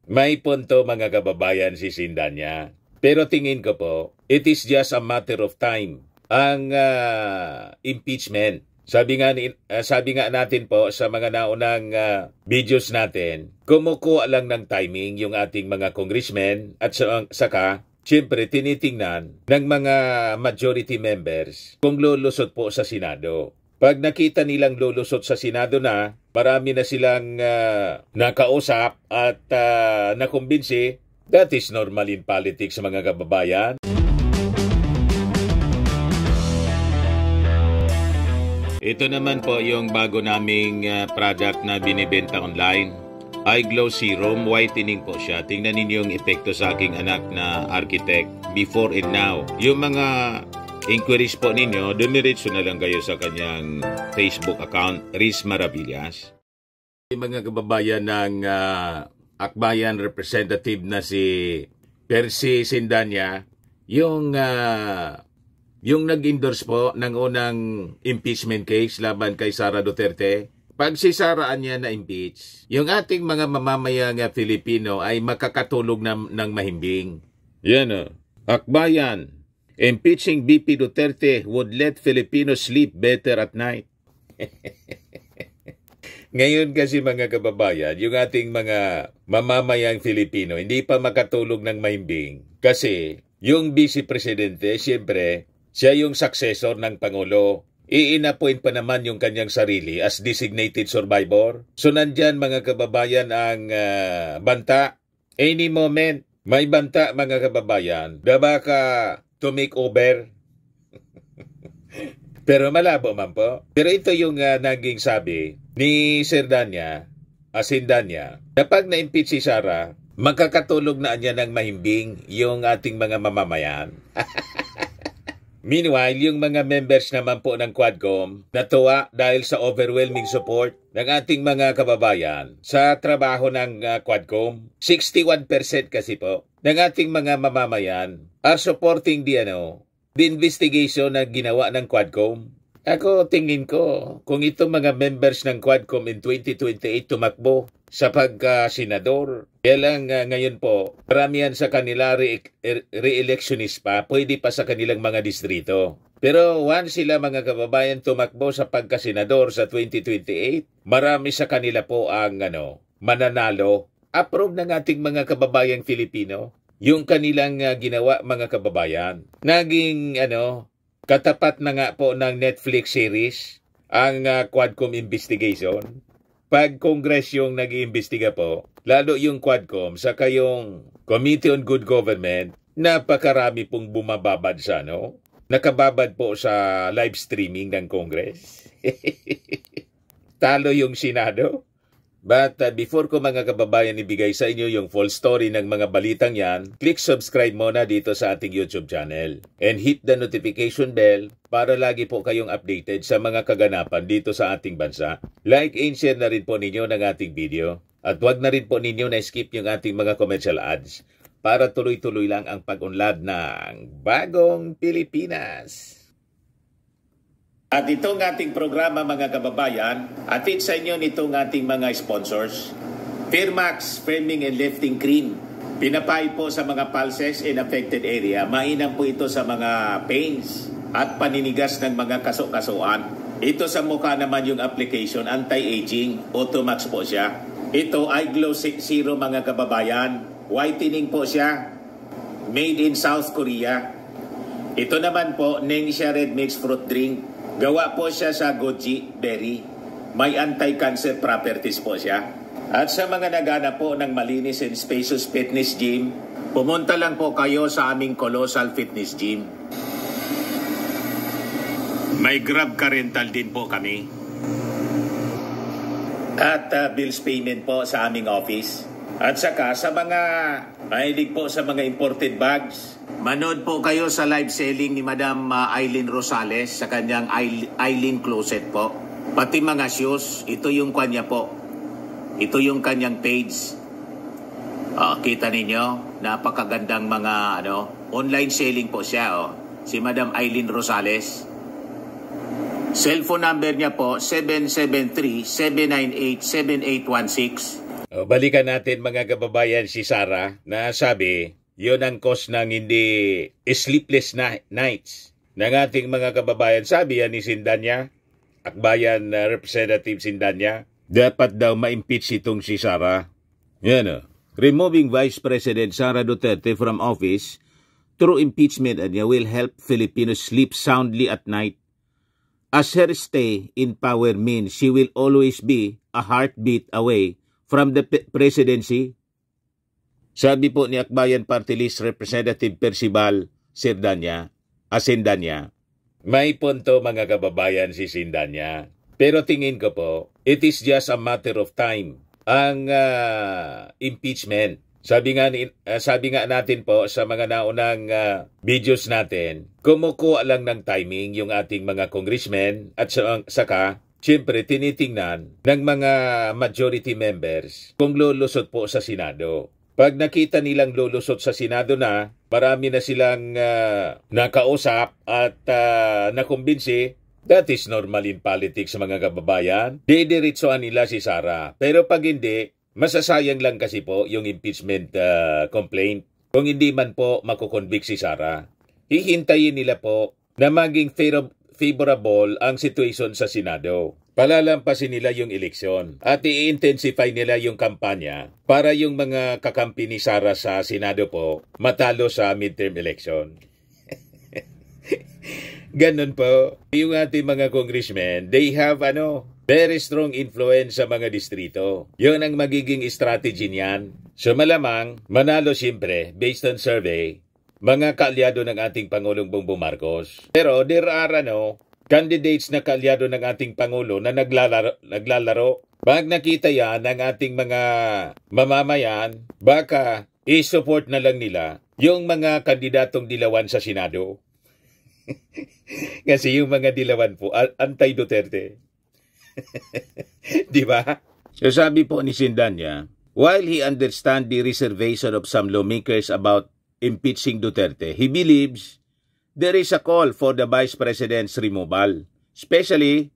May punto mga kababayan si Sindanya. Pero tingin ko po, it is just a matter of time. Ang impeachment. Sabi nga natin po sa mga naunang videos natin, kumukuha lang ng timing yung ating mga congressmen at saka, siyempre tinitingnan ng mga majority members kung lulusot po sa Senado. Pag nakita nilang lulusot sa Senado na, marami na silang nakausap at nakumbinsi, that is normal in politics mga kababayan. Ito naman po yung bago naming product na binibenta online. iGlow Serum, whitening po siya. Tingnan ninyo yung epekto sa aking anak na architect before and now. Yung mga inquiries po ninyo, dumiretso na lang kayo sa kanyang Facebook account, Riz Maravillas. Yung mga kababayan ng Akbayan representative na si Percy Sindanya, yung nag-endorse po ng unang impeachment case laban kay Sara Duterte, pag si Sara niya na-impeach, yung ating mga mamamayang Filipino ay makakatulog ng mahimbing. Yan o. Akbayan, impeaching VP Duterte would let Filipinos sleep better at night. Ngayon kasi mga kababayan, yung ating mga mamamayang Filipino hindi pa makatulog ng mahimbing kasi yung Vice Presidente, siyempre, siya yung successor ng Pangulo. I-inappoint pa naman yung kanyang sarili as designated survivor. So nandyan mga kababayan ang banta. Any moment, may banta mga kababayan. Baka to make over. Pero malabo man po. Pero ito yung naging sabi ni Sindanya, na pag na-impeach si Sara, makakatulog na niya ng mahimbing yung ating mga mamamayan. Meanwhile, yung mga members naman po ng Quadcom natuwa dahil sa overwhelming support ng ating mga kababayan sa trabaho ng Quadcom. 61% kasi po ng ating mga mamamayan are supporting the investigation na ginawa ng Quadcom. Ako tingin ko, kung itong mga members ng Quadcom in 2028 tumakbo sa pagka-senador, kaya lang ngayon po, paramihan sa kanila re-electionist pa, pwede pa sa kanilang mga distrito. Pero once sila mga kababayan tumakbo sa pagka-senador sa 2028, marami sa kanila po ang mananalo. Approve ng ating mga kababayang Filipino yung kanilang ginawa mga kababayan. Naging katapat na nga po ng Netflix series ang Quadcom investigation. Pag Congress yung nag-iimbestiga po, lalo yung Quadcom, saka yung Committee on Good Government, napakarami pong bumababad sa nakababad po sa live streaming ng Congress. Talo yung Senado. But before ko mga kababayan ibigay sa inyo yung full story ng mga balitang yan, click subscribe muna dito sa ating YouTube channel. And hit the notification bell para lagi po kayong updated sa mga kaganapan dito sa ating bansa. Like and share na rin po ninyo ng ating video. At huwag na rin po ninyo na-skip yung ating mga commercial ads para tuloy-tuloy lang ang pag-unlad ng Bagong Pilipinas. At itong ating programa mga kababayan, atid sa inyo nitong ating mga sponsors. Firmax Firming and Lifting Cream. Pinapay po sa mga pulses in affected area. Mainam po ito sa mga pains at paninigas ng mga kaso-kasuan. Ito sa mukha naman yung application, anti-aging, Automax po siya. Ito iGlow Serum mga kababayan. Whitening po siya. Made in South Korea. Ito naman po, Nengxia Red Mixed Fruit Drink. Gawa po siya sa goji berry. May anti-cancer properties po siya. At sa mga nagana po ng malinis and spacious fitness gym, pumunta lang po kayo sa aming Colossal Fitness Gym. May Grab ka rental din po kami. At bills payment po sa aming office. At saka sa mga mahilig po sa mga imported bags, manood po kayo sa live selling ni Madam Aileen Rosales sa kanyang Aileen Closet po. Pati mga shoes, ito yung kanya po. Ito yung kanyang page. Kita ninyo, napakagandang mga online selling po siya. Si Madam Aileen Rosales. Cellphone number niya po, 773-798-7816. Balikan natin mga kababayan si Sara na sabi, yun ang cause ng hindi sleepless nights ng ating mga kababayan. Sabi yan ni Sindanya, Akbayan Representative Sindanya, dapat daw ma-impeach itong si Sara. Yan o. Removing Vice President Sara Duterte from office through impeachment will help Filipinos sleep soundly at night. As her stay in power means she will always be a heartbeat away from the presidency. Sabi po ni Akbayan Party List Representative Percival Sindanya. May punto mga kababayan si Sindanya. Pero tingin ko po, it is just a matter of time ang impeachment. Sabi nga natin po sa mga naunang videos natin, kumukuha lang ng timing yung ating mga congressmen at saka siyempre tinitingnan ng mga majority members kung lulusot po sa Senado. Pag nakita nilang lulusot sa Senado na, marami na silang nakausap at nakumbinsi. That is normal in politics mga kababayan. Didiritsoan nila si Sara. Pero pag hindi, masasayang lang kasi po yung impeachment complaint. Kung hindi man po makukonvict si Sara, hihintayin nila po na maging favorable ang situation sa Senado. Palalampasin nila yung eleksyon at i-intensify nila yung kampanya para yung mga kakampi ni Sara sa Senado po matalo sa midterm election. Ganun po. Yung ating mga congressmen, they have very strong influence sa mga distrito. Yun ang magiging strategy niyan. So malamang, manalo siyempre, based on survey, mga kaalyado ng ating Pangulong Bongbong Marcos. Pero there are candidates na kaalyado ng ating Pangulo na naglalaro. Pag nakita yan ng ating mga mamamayan, baka i-support na lang nila yung mga kandidatong dilawan sa Senado. Kasi yung mga dilawan po, anti-Duterte. Di ba? So sabi po ni Sindanya, while he understands the reservation of some lawmakers about impeaching Duterte, he believes there is a call for the Vice President's removal, especially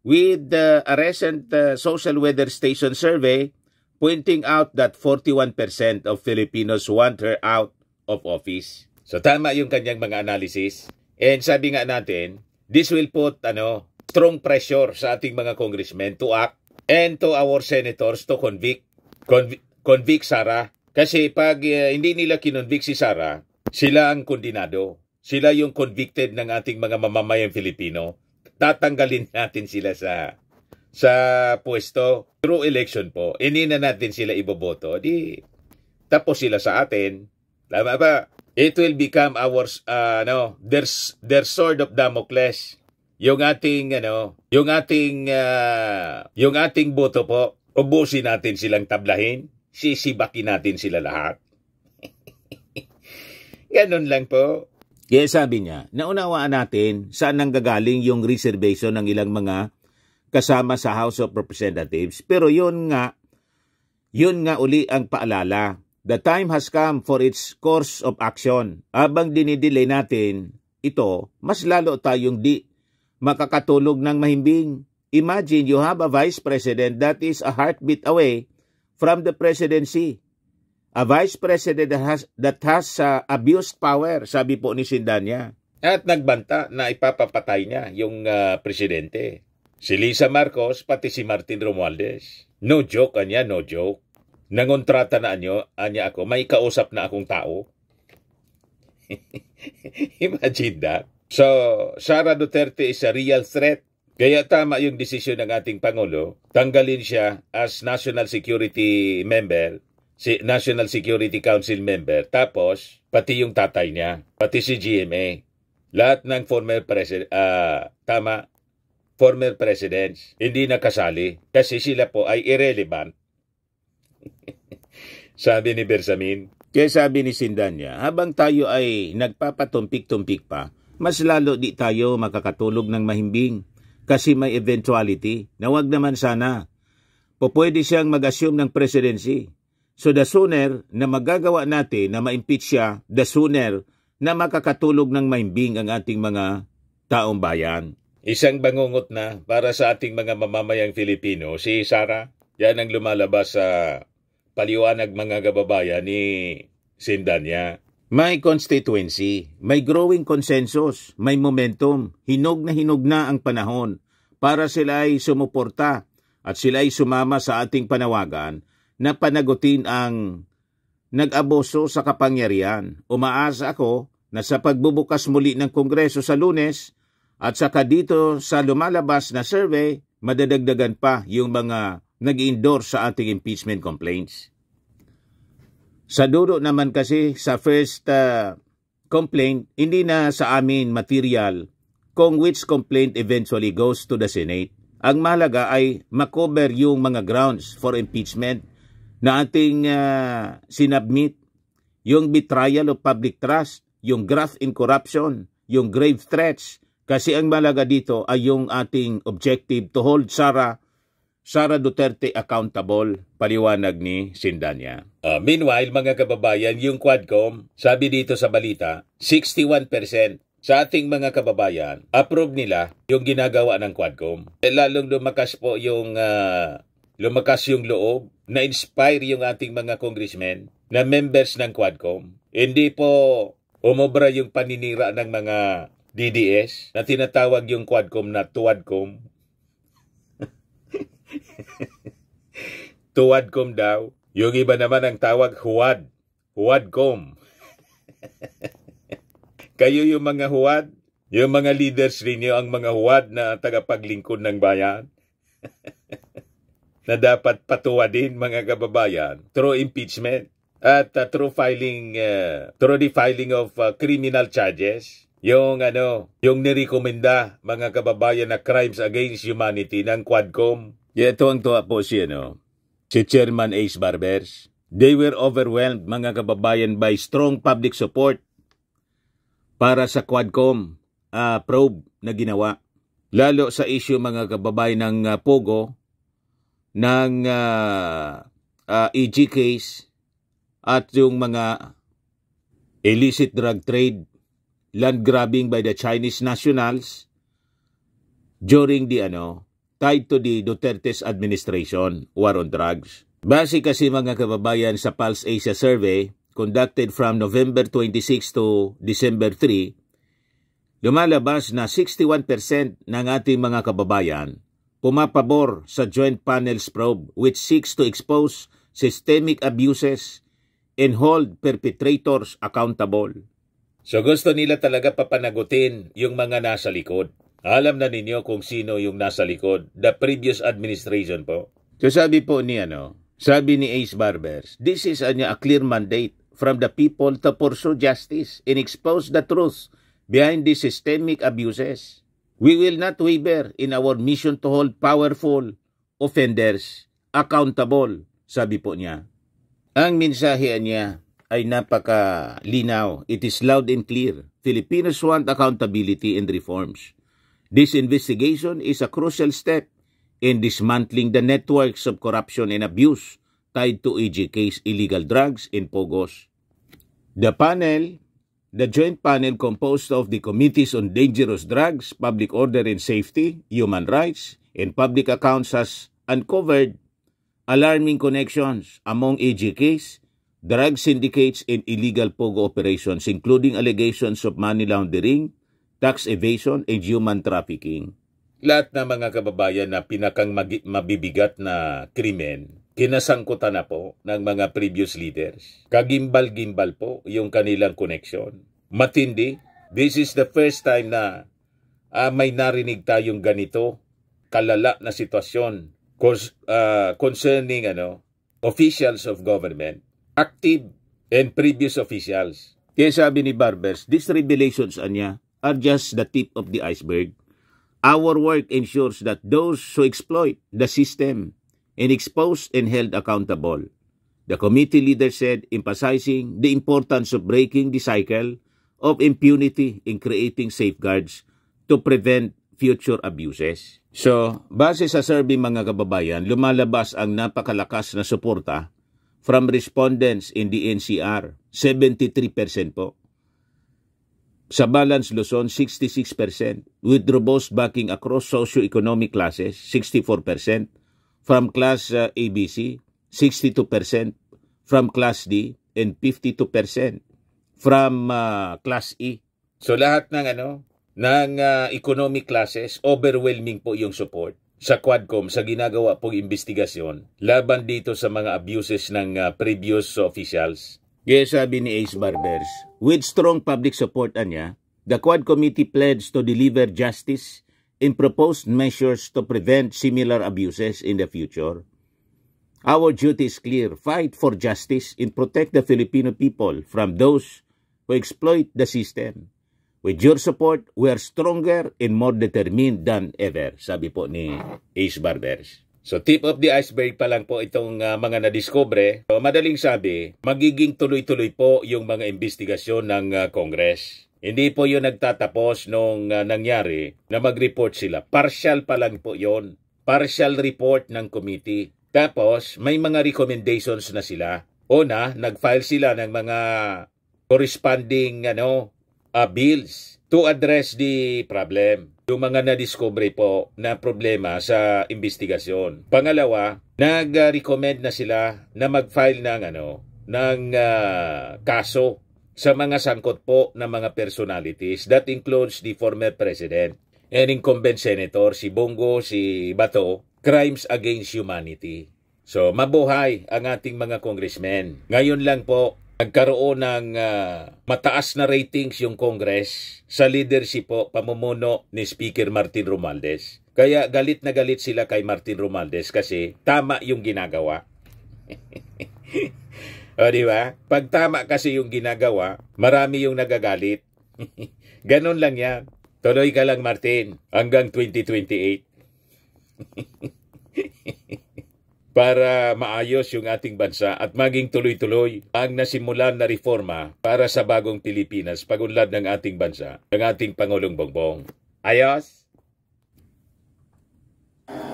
with a recent social weather station survey pointing out that 41% of Filipinos want her out of office. So tama yung kanyang mga analysis. And sabi nga natin, this will put strong pressure sa ating mga congressmen to act and to our senators to convict Sara. Kasi pag hindi nila kinonvict si Sara, sila ang kondinado. Sila yung convicted ng ating mga mamamayang Filipino. Tatanggalin natin sila sa pwesto through election po. Hindi na natin sila iboboto. Di tapos sila sa atin. Tama ba? It will become our their sword of Damocles. Yung ating boto po, ubusin natin silang tablahin, sisibakin natin sila lahat. Ganun lang po. Kaya sabi niya, naunawaan natin saan nanggagaling yung reservation ng ilang mga kasama sa House of Representatives. Pero yun nga uli ang paalala. The time has come for its course of action. Habang dinidelay natin ito, mas lalo tayong di makakatulog ng mahimbing. Imagine you have a vice president that is a heartbeat away from the presidency. A vice president that has abused power, sabi po ni Sindanya. At nagbanta na ipapapatay niya yung presidente. Si Lisa Marcos, pati si Martin Romualdez. No joke anya, no joke. Nangontrata na anya ako, may kausap na akong tao. Imagine that. So, Sara Duterte is a real threat. Kaya tama yung desisyon ng ating Pangulo, tanggalin siya as National Security Member, National Security Council Member, tapos pati yung tatay niya, pati si GMA. Lahat ng former presidents, hindi nakasali kasi sila po ay irrelevant. Sabi ni Bersamin. Kaya sabi ni Sindanya, habang tayo ay nagpapatumpik-tumpik pa, mas lalo di tayo makakatulog ng mahimbing kasi may eventuality na wag naman sana. Pwede siyang mag-assume ng presidency. So the sooner na magagawa natin na ma-impeach siya, the sooner na makakatulog ng mahimbing ang ating mga taong bayan. Isang bangungot na para sa ating mga mamamayang Filipino, si Sara. Yan ang lumalabas sa paliwanag mga kababayan ni Sindanya. May constituency, may growing consensus, may momentum, hinog na ang panahon para sila ay sumuporta at sila ay sumama sa ating panawagan na panagutin ang nag-abuso sa kapangyarihan. Umaasa ako na sa pagbubukas muli ng Kongreso sa Lunes at saka dito sa lumalabas na survey, madadagdagan pa yung mga nag-endorse sa ating impeachment complaints. Sa dulo naman kasi sa first complaint, hindi na sa amin material kung which complaint eventually goes to the Senate. Ang mahalaga ay makover yung mga grounds for impeachment na ating sinubmit, yung betrayal of public trust, yung graft in corruption, yung grave threats. Kasi ang mahalaga dito ay yung ating objective to hold Sara Duterte accountable, paliwanag ni Sindanya. Meanwhile, mga kababayan, yung Quadcom, sabi dito sa balita, 61% sa ating mga kababayan, approve nila yung ginagawa ng Quadcom. Lalong lumakas po yung loob, na-inspire yung ating mga congressmen na members ng Quadcom. Hindi po umobra yung paninira ng mga DDS na tinatawag yung Quadcom na Tuwadcom. Tuwadcom daw. Yung iba naman ang tawag Huwadcom. Kayo yung mga huwad, yung mga leaders rinyo ang mga huwad na tagapaglingkod ng bayan. Na dapat patuwadin mga kababayan through impeachment at through the filing of criminal charges. Yung nirekomenda mga kababayan na crimes against humanity ng Quadcom. Ito ang tuwa po si Chairman Ace Barbers. They were overwhelmed mga kababayan by strong public support para sa Quadcom probe na ginawa. Lalo sa issue mga kababayan ng Pogo, ng EG case at yung mga illicit drug trade, land grabbing by the Chinese nationals during the tied to the Duterte's administration, war on drugs. Base kasi mga kababayan sa Pulse Asia survey conducted from November 26 to December 3, lumalabas na 61% ng ating mga kababayan pumapabor sa Joint Panels probe which seeks to expose systemic abuses and hold perpetrators accountable. So gusto nila talaga papanagutin yung mga nasa likod. Alam na ninyo kung sino yung nasa likod. The previous administration po. So sabi po ni sabi ni Ace Barbers, this is a clear mandate from the people to pursue justice and expose the truth behind these systemic abuses. We will not waver in our mission to hold powerful offenders accountable, sabi po niya. Ang mensahe niya ay napakalinaw. It is loud and clear. Filipinos want accountability and reforms. This investigation is a crucial step in dismantling the networks of corruption and abuse tied to EGK's illegal drugs and Pogos. The joint panel composed of the Committees on Dangerous Drugs, Public Order and Safety, Human Rights, and Public Accounts has uncovered alarming connections among EGKs, drug syndicates, and illegal Pogo operations, including allegations of money laundering, tax evasion, and human trafficking. Lahat na mga kababayan na pinakang mabibigat na krimen, kinasangkutan na po ng mga previous leaders. Kagimbal-gimbal po yung kanilang connection. Matindi. This is the first time na may narinig tayong ganito kalala na sitwasyon concerning officials of government, active and previous officials. Kaya sabi ni Barbers, these revelations are just the tip of the iceberg. Our work ensures that those who exploit the system and exposed and held accountable. The committee leader said, emphasizing the importance of breaking the cycle of impunity and creating safeguards to prevent future abuses. So, base sa survey mga kababayan, lumalabas ang napakalakas na suporta from respondents in the NCR, 73% po. Sa Balance Luzon, 66%, with robust backing across socio-economic classes, 64%, from Class ABC, 62%, from Class D and 52% from Class E. So lahat ng economic classes, overwhelming po yung support sa Quadcom sa ginagawa pong investigasyon laban dito sa mga abuses ng previous officials. Kaya sabi ni Ace Barbers, with strong public support niya, the Quad Committee pledged to deliver justice and proposed measures to prevent similar abuses in the future. Our duty is clear, fight for justice and protect the Filipino people from those who exploit the system. With your support, we are stronger and more determined than ever, sabi po ni Ace Barbers. So tip of the iceberg pa lang po itong mga nadiskubre. So, madaling sabi, magiging tuloy-tuloy po yung mga investigasyon ng Congress. Hindi po yun nagtatapos nung nangyari na mag-report sila. Partial pa lang po yun. Partial report ng committee. Tapos, may mga recommendations na sila. Una, nag-file sila ng mga corresponding bills to address the problem. Yung mga nadiscover po na problema sa investigasyon. Pangalawa, nag-recommend na sila na mag-file ng kaso sa mga sangkot po ng mga personalities. That includes the former president and incumbent senator, si Bongo, si Bato, crimes against humanity. So, mabuhay ang ating mga congressmen. Ngayon lang po, nagkaroon ng mataas na ratings yung Congress sa leadership po pamumuno ni Speaker Martin Romualdez. Kaya galit na galit sila kay Martin Romualdez kasi tama yung ginagawa. O di ba? Pag tama kasi yung ginagawa, marami yung nagagalit. Ganon lang yan. Tuloy ka lang Martin hanggang 2028. Para maayos yung ating bansa at maging tuloy-tuloy ang nasimulan na reforma para sa bagong Pilipinas, pagunlad ng ating bansa, ng ating Pangulong Bongbong. Ayos?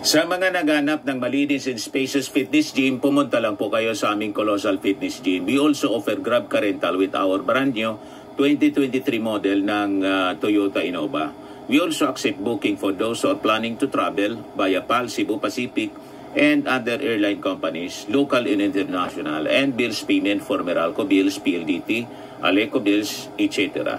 Sa mga naghanap ng malinis and spacious fitness gym, pumunta lang po kayo sa aming Colossal Fitness Gym. We also offer Grab Car Rental with our brand new 2023 model ng Toyota Innova. We also accept booking for those who are planning to travel via PAL, Cebu Pacific, and other airline companies, local and international, and bills payment for Meralco Bills, PLDT, Aleco Bills, etc.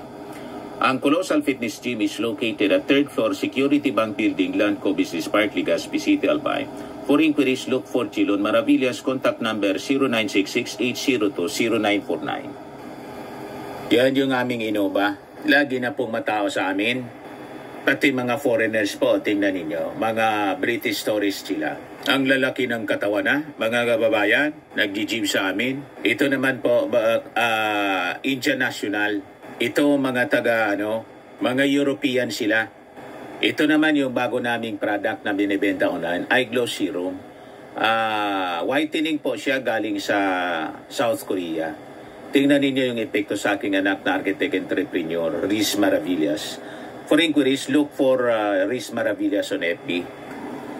Ang Colossal Fitness Gym is located at 3rd floor Security Bank Building, Landco Business Park, Legazpi City, Albay. For inquiries, look for Chilon Maravillas. Contact number 0966-802-0949. Yan yung aming Innova. Lagi na pong matao sa amin. Pati mga foreigners po, tingnan ninyo, mga British tourists sila. Ang lalaki ng katawan na, mga kababayan, nag-gym sa amin. Ito naman po, Indian National. Ito mga mga European sila. Ito naman yung bago naming product na binibenta online, Eye Glow Serum. Whitening po siya galing sa South Korea. Tingnan ninyo yung epekto sa aking anak na architect entrepreneur, Riz Maravillas. For inquiries, look for Riz Maravillas on FB.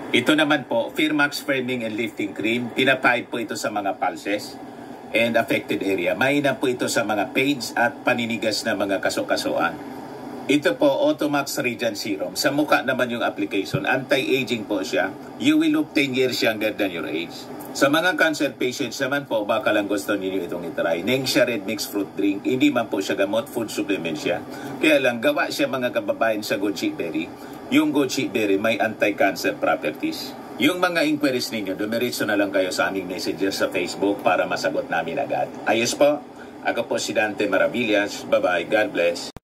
Ito naman po, Firmax Firming and Lifting Cream. Pinapahid po ito sa mga pulses and affected area. Mainam po ito sa mga pains at paninigas na mga kaso-kasuan. Ito po, Automax Radiant Serum. Sa mukha naman yung application. Anti-aging po siya. You will look 10 years younger than your age. Sa mga cancer patients naman po, baka lang gusto niyo itong itry. Nengxia Red Mixed Fruit Drink. Hindi man po siya gamot, food supplement siya. Kaya lang, gawa siya mga kababayan sa goji berry. Yung goji berry may anti-cancer properties. Yung mga inquiries ninyo, dumiritso na lang kayo sa aming messenger sa Facebook para masagot namin agad. Ayos po. Ako po si Dante Maravillas. Bye-bye. God bless.